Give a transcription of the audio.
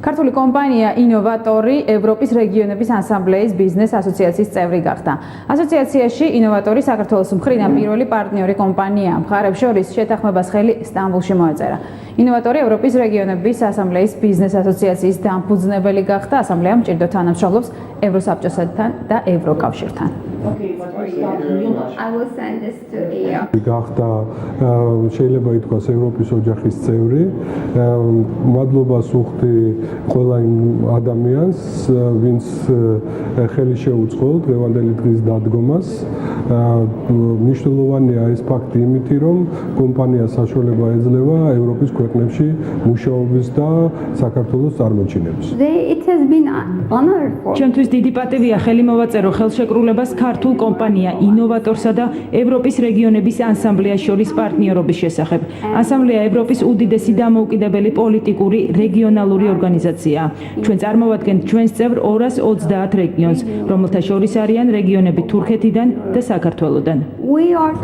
ქართული კომპანია ინოვატორი ევროპის რეგიონების ასამბლეის ბიზნეს ასოციაციის წევრი გახდა. ასოციაციაში ინოვატორი საქართველოს მხრიდან პირველი პარტნიორი კომპანიაა. მხარებს შორის შეთანხმებას ხელი სტამბოლში მოეწერა. ინოვატორი ევროპის რეგიონების ასამბლეის ბიზნეს ასოციაციის დამფუძნებელი გახდა. ასამბლეა მჭიდრო თანამშრომლობს ევროსაბჭოსთან და ევროკავშირთან. I will send this to EO. გახდა შეიძლება ითქვას ევროპის ოჯახის წევრი. მადლობას ვუხდი ყველა იმ ადამიანს, ვინც ხელი შეუწყო დღევანდელი დღის დადგომას. მნიშვნელოვანია ეს ფაქტი იმითი, რომ კომპანია საშუალება ეძლევა ევროპის ქვეყნებში მუშაობის და საქართველოს წარმოჩინებას. It has been an honor for ჩემთვის დიდი პატივია ხელი მოვაწერო ხელშეკრულებას ქართულ კომპანია ინოვატორსა და ევროპის რეგიონების ასამბლეას შორის პარტნიორობის შესახებ. ასამბლეა ევროპის უდიდესი დამოუკიდებელი პოლიტიკური რეგიონალური ორგანიზაციაა. ჩვენ წარმოვადგენთ ჩვენს წევრ 230 რეგიონს, რომელთა შორის არიან რეგიონები თურქეთიდან და საქართველოდან. we are